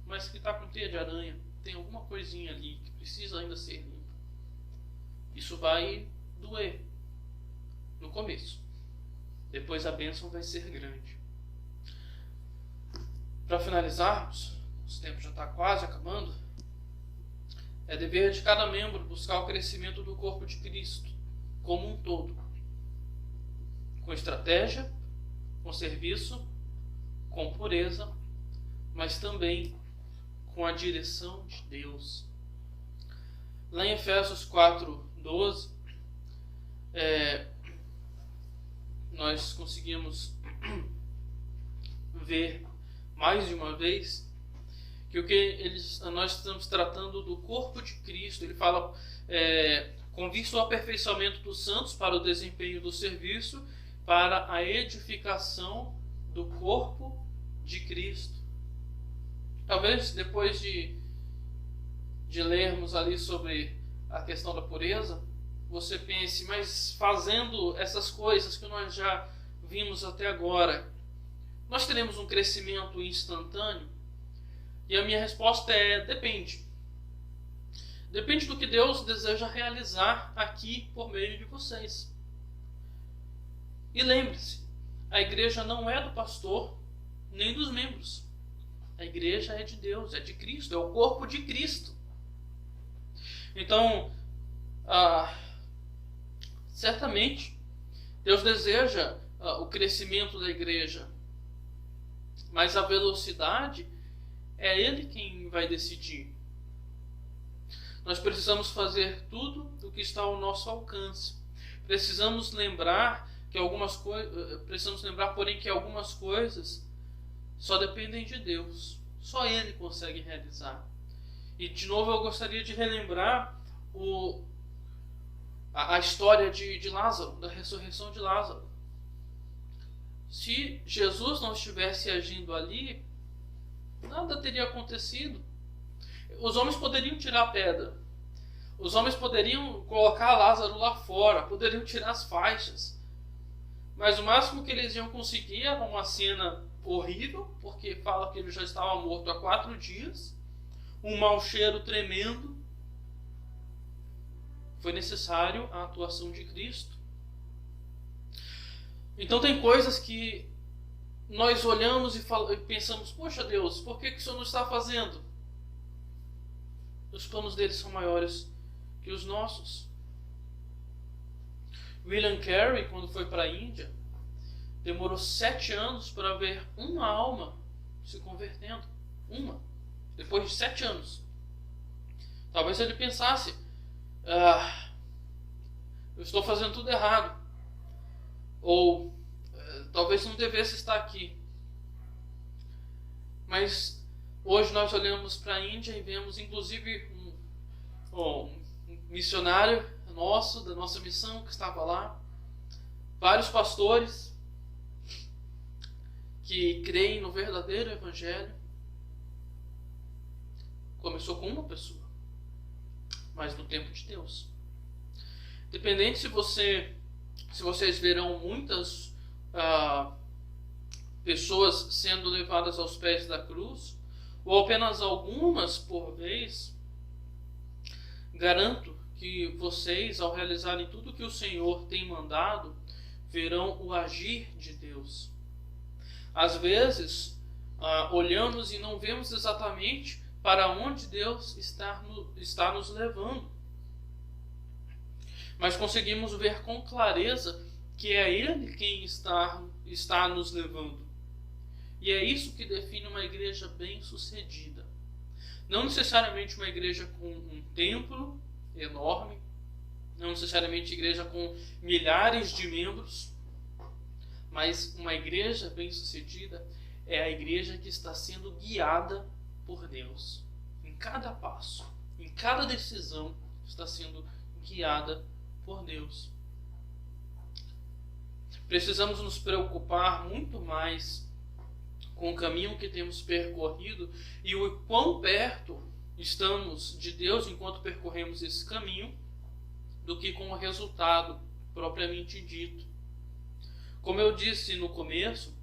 mas que está com teia de aranha. Tem alguma coisinha ali que precisa ainda ser limpa. Isso vai doer no começo. Depois a bênção vai ser grande. Para finalizarmos, o tempo já está quase acabando. É dever de cada membro buscar o crescimento do corpo de Cristo como um todo, com estratégia, com serviço, com pureza, mas também com a direção de Deus. Lá em Efésios 4:12, nós conseguimos ver mais de uma vez que nós estamos tratando do corpo de Cristo. Ele fala com vista ao aperfeiçoamento dos santos para o desempenho do serviço, para a edificação do corpo de Cristo. Talvez depois de lermos ali sobre a questão da pureza, você pense, mas fazendo essas coisas que nós já vimos até agora, nós teremos um crescimento instantâneo? E a minha resposta é: depende. Depende do que Deus deseja realizar aqui por meio de vocês. E lembre-se, a igreja não é do pastor nem dos membros. A igreja é de Deus, é de Cristo, é o corpo de Cristo. Então, certamente, Deus deseja o crescimento da igreja, mas a velocidade é Ele quem vai decidir. Nós precisamos fazer tudo o que está ao nosso alcance. Precisamos lembrar porém, que algumas coisas só dependem de Deus. Só Ele consegue realizar. E de novo eu gostaria de relembrar a história de Lázaro, da ressurreição de Lázaro. Se Jesus não estivesse agindo ali, nada teria acontecido. Os homens poderiam tirar a pedra, os homens poderiam colocar Lázaro lá fora, poderiam tirar as faixas, mas o máximo que eles iam conseguir era uma cena horrível, porque fala que ele já estava morto há 4 dias, um mau cheiro tremendo. Foi necessário a atuação de Cristo. Então tem coisas que nós olhamos e pensamos: poxa Deus, por que o Senhor não está fazendo? Os planos deles são maiores que os nossos. William Carey, quando foi para a Índia, demorou 7 anos para ver uma alma se convertendo. Uma. Depois de 7 anos. Talvez ele pensasse, eu estou fazendo tudo errado. Ou talvez não devesse estar aqui. Mas hoje nós olhamos para a Índia e vemos inclusive um missionário nosso, da nossa missão, que estava lá. Vários pastores que creem no verdadeiro evangelho. Começou com uma pessoa, mas no tempo de Deus. Dependente se vocês verão muitas pessoas sendo levadas aos pés da cruz, ou apenas algumas por vez, garanto que vocês, ao realizarem tudo que o Senhor tem mandado, verão o agir de Deus. Às vezes, olhamos e não vemos exatamente para onde Deus está nos levando. Mas conseguimos ver com clareza que é Ele quem está nos levando. E é isso que define uma igreja bem-sucedida. Não necessariamente uma igreja com um templo enorme, não necessariamente igreja com milhares de membros, mas uma igreja bem-sucedida é a igreja que está sendo guiada por Deus. Em cada passo, em cada decisão, está sendo guiada por Deus. Precisamos nos preocupar muito mais com o caminho que temos percorrido e o quão perto estamos de Deus enquanto percorremos esse caminho, do que com o resultado propriamente dito. Como eu disse no começo,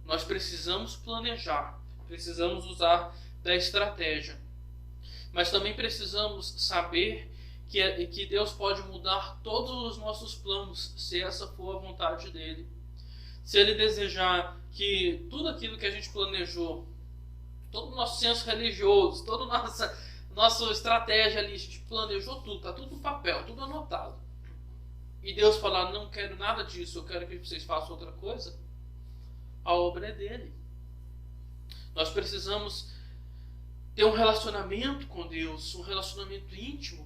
nós precisamos planejar, precisamos usar da estratégia, mas também precisamos saber que Deus pode mudar todos os nossos planos, se essa for a vontade dele. Se ele desejar que tudo aquilo que a gente planejou, todo o nosso senso religioso, toda a nossa estratégia ali, a gente planejou tudo, está tudo no papel, tudo anotado, e Deus falar, não quero nada disso, eu quero que vocês façam outra coisa, a obra é dele. Nós precisamos ter um relacionamento com Deus, um relacionamento íntimo,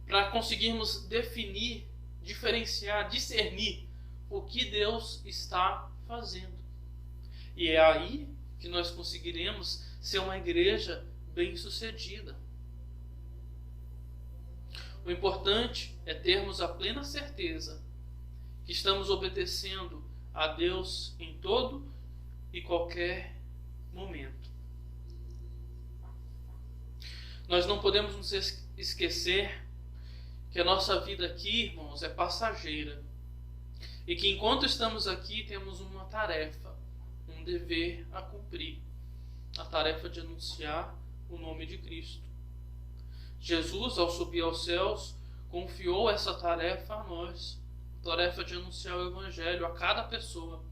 para conseguirmos definir, diferenciar, discernir o que Deus está fazendo. E é aí que nós conseguiremos ser uma igreja bem-sucedida. O importante é termos a plena certeza que estamos obedecendo a Deus em todo e qualquer momento. Nós não podemos nos esquecer que a nossa vida aqui, irmãos, é passageira. E que enquanto estamos aqui, temos uma tarefa, um dever a cumprir. A tarefa de anunciar o nome de Cristo. Jesus, ao subir aos céus, confiou essa tarefa a nós. A tarefa de anunciar o Evangelho a cada pessoa.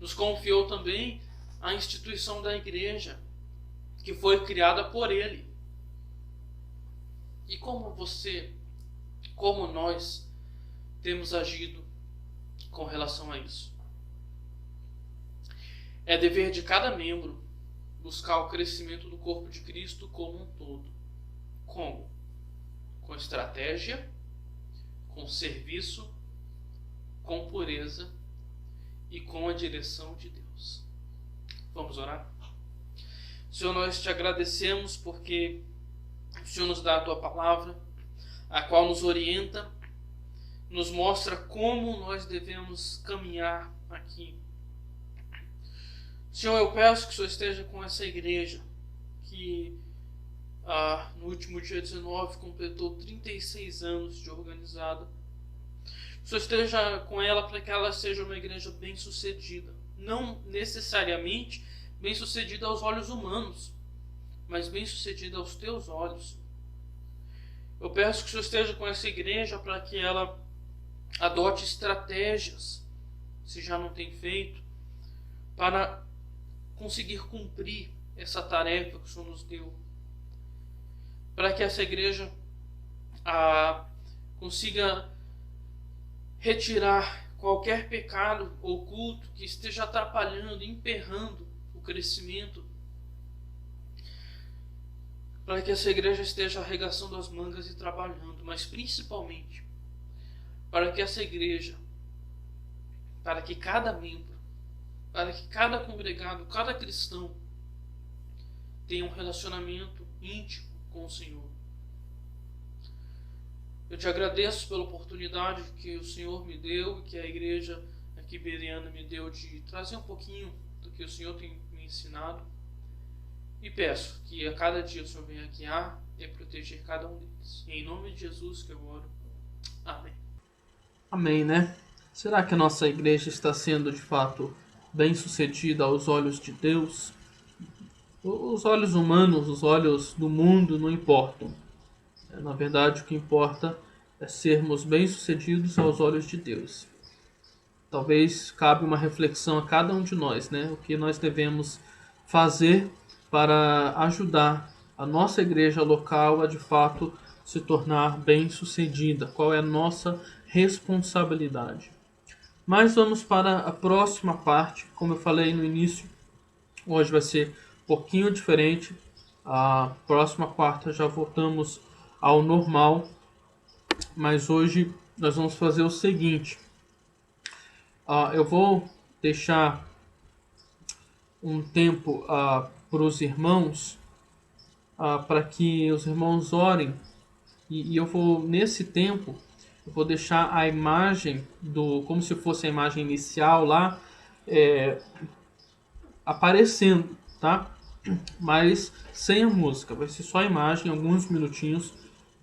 Nos confiou também a instituição da igreja, que foi criada por Ele. E como nós temos agido com relação a isso? É dever de cada membro buscar o crescimento do corpo de Cristo como um todo. Como? Com estratégia, com serviço, com pureza e com a direção de Deus. Vamos orar? Senhor, nós te agradecemos porque o Senhor nos dá a tua palavra, a qual nos orienta, nos mostra como nós devemos caminhar aqui. Senhor, eu peço que o Senhor esteja com essa igreja, que no último dia 19 completou 36 anos de organizada. Que o Senhor esteja com ela para que ela seja uma igreja bem-sucedida. Não necessariamente bem-sucedida aos olhos humanos, mas bem-sucedida aos teus olhos. Eu peço que o Senhor esteja com essa igreja para que ela adote estratégias, se já não tem feito, para conseguir cumprir essa tarefa que o Senhor nos deu. Para que essa igreja consiga retirar qualquer pecado oculto que esteja atrapalhando, emperrando o crescimento, para que essa igreja esteja arregaçando as mangas e trabalhando, mas principalmente para que essa igreja, para que cada membro, para que cada congregado, cada cristão tenha um relacionamento íntimo com o Senhor. Eu te agradeço pela oportunidade que o Senhor me deu e que a igreja aqui bereana me deu de trazer um pouquinho do que o Senhor tem me ensinado. E peço que a cada dia o Senhor venha guiar e proteger cada um deles. Em nome de Jesus que eu oro. Amém. Amém, né? Será que a nossa igreja está sendo de fato bem-sucedida aos olhos de Deus? Os olhos humanos, os olhos do mundo não importam. Na verdade, o que importa é sermos bem-sucedidos aos olhos de Deus. Talvez cabe uma reflexão a cada um de nós, né? O que nós devemos fazer para ajudar a nossa igreja local a de fato se tornar bem-sucedida? Qual é a nossa responsabilidade? Mas vamos para a próxima parte. Como eu falei no início, hoje vai ser um pouquinho diferente. A próxima quarta já voltamos ao normal, mas hoje nós vamos fazer o seguinte. Eu vou deixar um tempo para os irmãos, para que os irmãos orem, e eu vou, nesse tempo, eu vou deixar a imagem como se fosse a imagem inicial lá, aparecendo, tá? Mas sem a música, vai ser só a imagem, alguns minutinhos.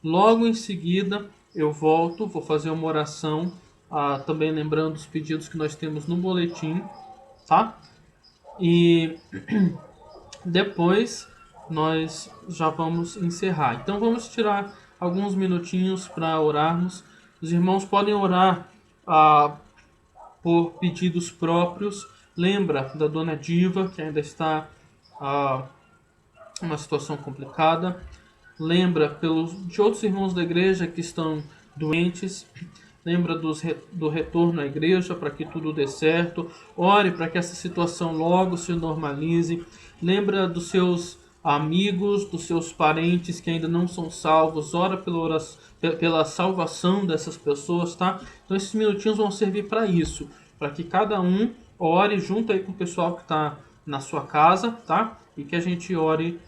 Logo em seguida eu volto, vou fazer uma oração, também lembrando os pedidos que nós temos no boletim, tá? E depois nós já vamos encerrar. Então vamos tirar alguns minutinhos para orarmos. Os irmãos podem orar por pedidos próprios. Lembra da dona Diva, que ainda está uma situação complicada. Lembra de outros irmãos da igreja que estão doentes. Lembra do retorno à igreja para que tudo dê certo. Ore para que essa situação logo se normalize. Lembra dos seus amigos, dos seus parentes que ainda não são salvos. Ora pela salvação dessas pessoas, tá? Então esses minutinhos vão servir para isso. Para que cada um ore junto aí com o pessoal que está na sua casa, tá? E que a gente ore,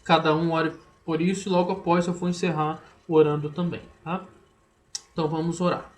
cada um ore por isso, e logo após eu vou encerrar orando também, tá? Então vamos orar.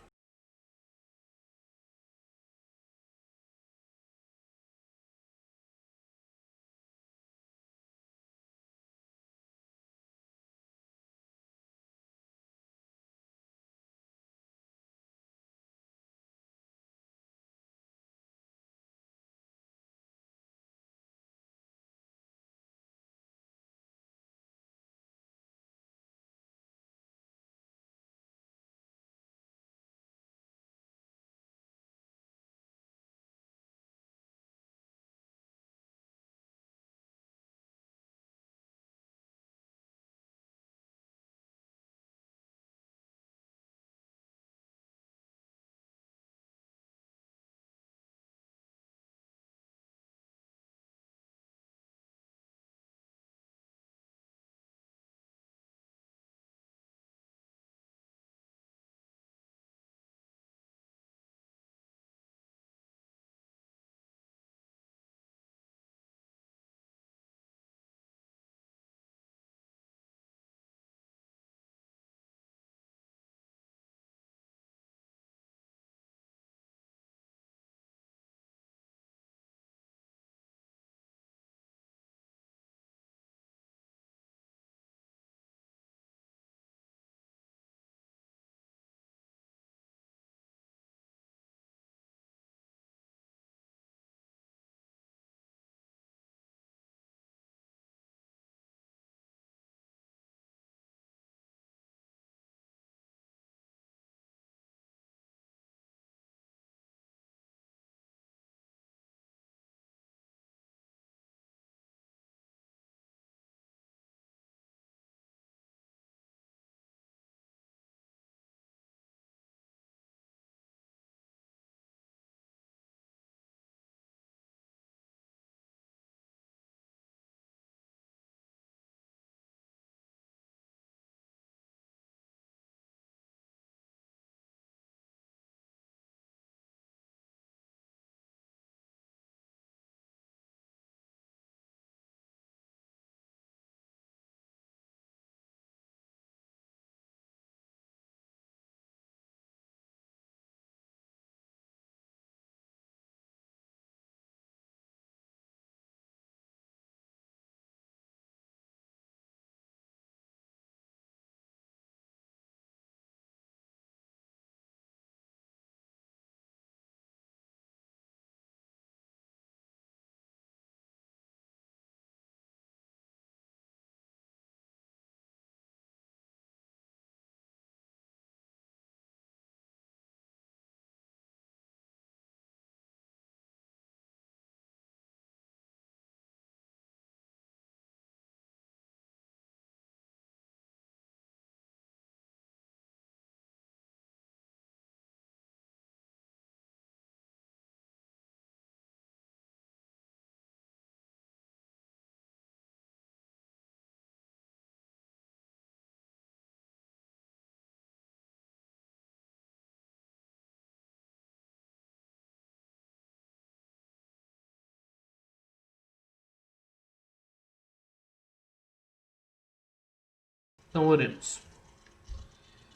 Então oremos.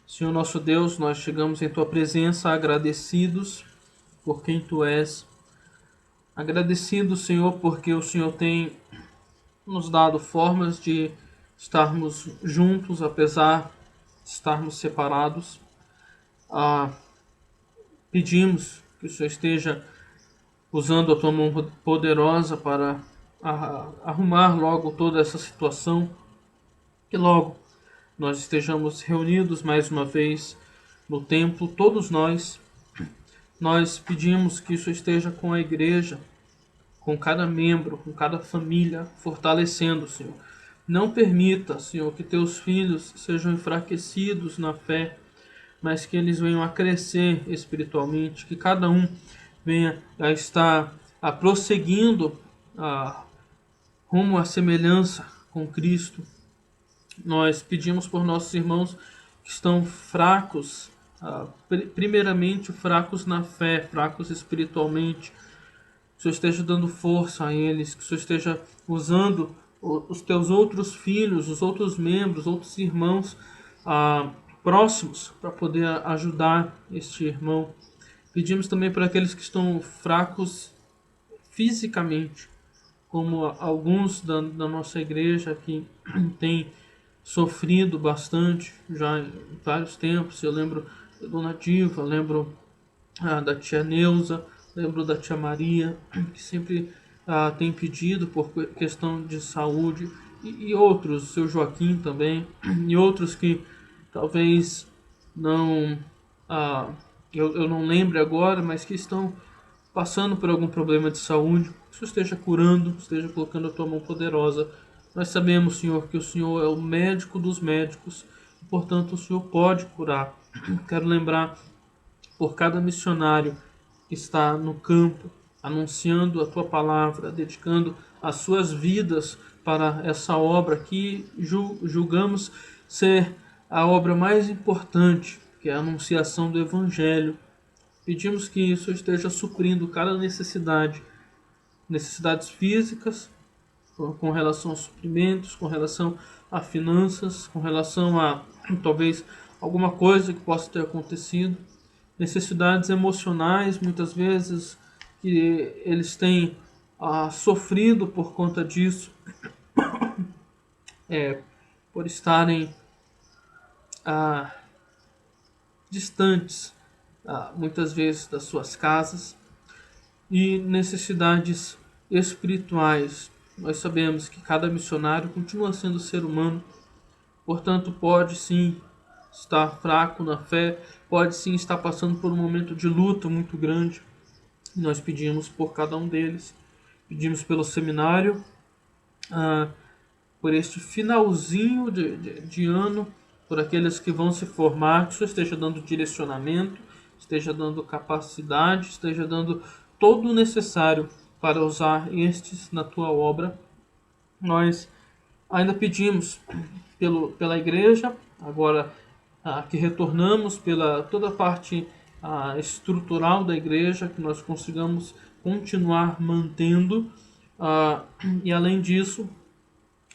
Senhor nosso Deus, nós chegamos em Tua presença agradecidos por quem Tu és. Agradecidos, Senhor, porque o Senhor tem nos dado formas de estarmos juntos, apesar de estarmos separados. Pedimos que o Senhor esteja usando a Tua mão poderosa para arrumar logo toda essa situação, que logo nós estejamos reunidos mais uma vez no templo, todos nós. Nós pedimos que isso esteja com a igreja, com cada membro, com cada família, fortalecendo, Senhor. Não permita, Senhor, que teus filhos sejam enfraquecidos na fé, mas que eles venham a crescer espiritualmente, que cada um venha a estar prosseguindo rumo à semelhança com Cristo. Nós pedimos por nossos irmãos que estão fracos, primeiramente fracos na fé, fracos espiritualmente. Que o Senhor esteja dando força a eles, que o Senhor esteja usando os teus outros filhos, os outros membros, outros irmãos próximos para poder ajudar este irmão. Pedimos também para aqueles que estão fracos fisicamente, como alguns da nossa igreja que têm sofrido bastante já em vários tempos. Eu lembro da Dona Diva, lembro da tia Neuza, lembro da tia Maria, que sempre tem pedido por questão de saúde, e outros, o seu Joaquim também, e outros que talvez não, eu não lembro agora, mas que estão passando por algum problema de saúde. Que o Senhor esteja curando, esteja colocando a tua mão poderosa. Nós sabemos, Senhor, que o Senhor é o médico dos médicos, e, portanto, o Senhor pode curar. Quero lembrar por cada missionário que está no campo, anunciando a tua palavra, dedicando as suas vidas para essa obra que julgamos ser a obra mais importante, que é a anunciação do Evangelho. Pedimos que isso esteja suprindo cada necessidade, necessidades físicas, com relação a suprimentos, com relação a finanças, com relação a talvez alguma coisa que possa ter acontecido, necessidades emocionais, muitas vezes, que eles têm sofrido por conta disso, por estarem distantes, muitas vezes, das suas casas, e necessidades espirituais. Nós sabemos que cada missionário continua sendo ser humano, portanto pode sim estar fraco na fé, pode sim estar passando por um momento de luta muito grande. Nós pedimos por cada um deles, pedimos pelo seminário, por este finalzinho de ano, por aqueles que vão se formar, que o Senhor esteja dando direcionamento, esteja dando capacidade, esteja dando todo o necessário para usar estes na tua obra. Nós ainda pedimos pela igreja, agora que retornamos, pela toda a parte estrutural da igreja, que nós consigamos continuar mantendo, e além disso,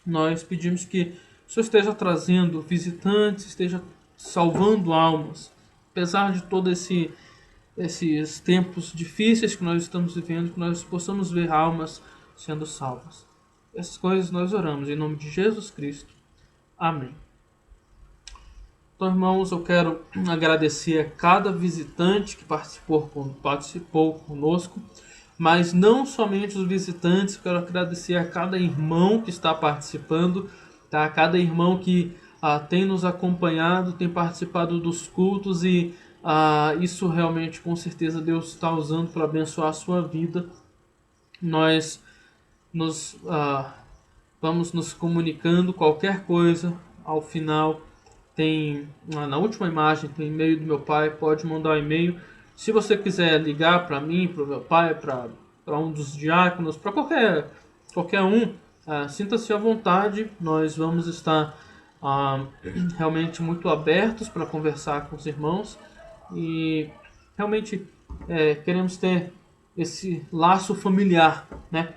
nós pedimos que o Senhor esteja trazendo visitantes, esteja salvando almas, apesar de todos esses tempos difíceis que nós estamos vivendo, que nós possamos ver almas sendo salvas. Essas coisas nós oramos em nome de Jesus Cristo. Amém. Então, irmãos, eu quero agradecer a cada visitante que participou conosco, mas não somente os visitantes, eu quero agradecer a cada irmão que está participando, tá? A cada irmão que tem nos acompanhado, tem participado dos cultos, e isso realmente, com certeza, Deus está usando para abençoar a sua vida. Nós vamos nos comunicando, qualquer coisa, ao final tem, na última imagem, tem e-mail do meu pai, pode mandar um e-mail. Se você quiser ligar para mim, para o meu pai, para um dos diáconos, para qualquer um, sinta-se à vontade. Nós vamos estar realmente muito abertos para conversar com os irmãos, e realmente queremos ter esse laço familiar, né?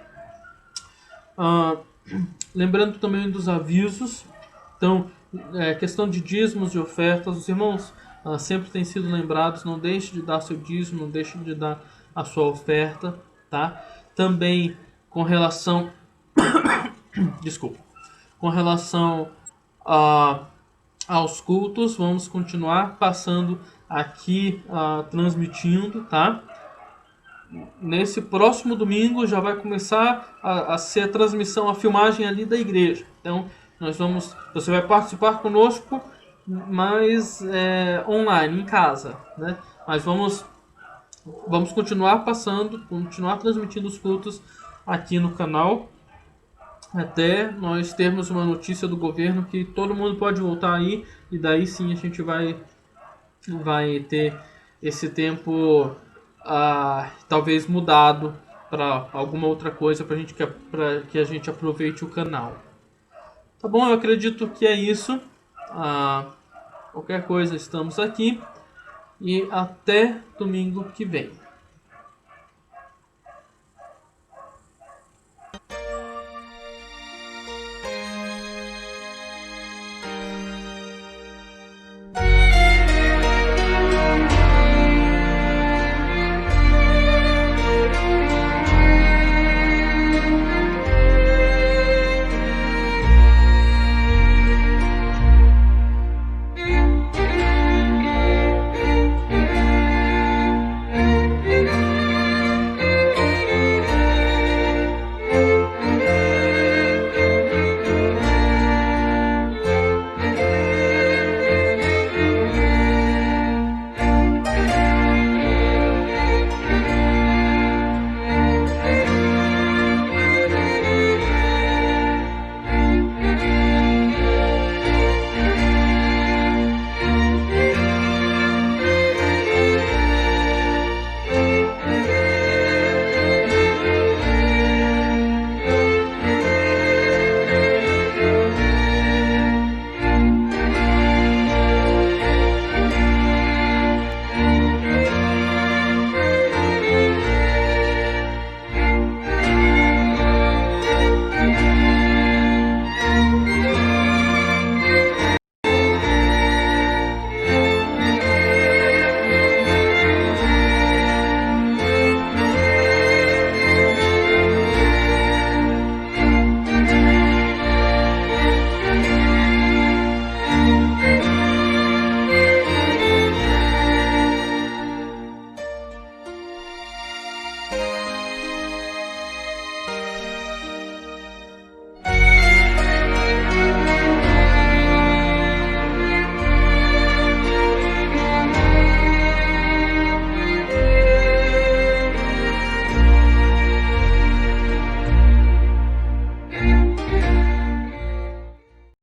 Lembrando também dos avisos. Então, questão de dízimos e ofertas, os irmãos sempre têm sido lembrados, não deixe de dar seu dízimo, não deixe de dar a sua oferta, tá? Também com relação, desculpa, com relação aos cultos, vamos continuar passando aqui, transmitindo, tá? Nesse próximo domingo já vai começar a ser a transmissão, a filmagem ali da igreja. Então, você vai participar conosco, mas online, em casa, né? Mas vamos continuar passando, continuar transmitindo os cultos aqui no canal, até nós termos uma notícia do governo que todo mundo pode voltar aí, e daí sim a gente vai ter esse tempo talvez mudado para alguma outra coisa, para que a gente aproveite o canal. Tá bom, eu acredito que é isso. Qualquer coisa, estamos aqui. E até domingo que vem.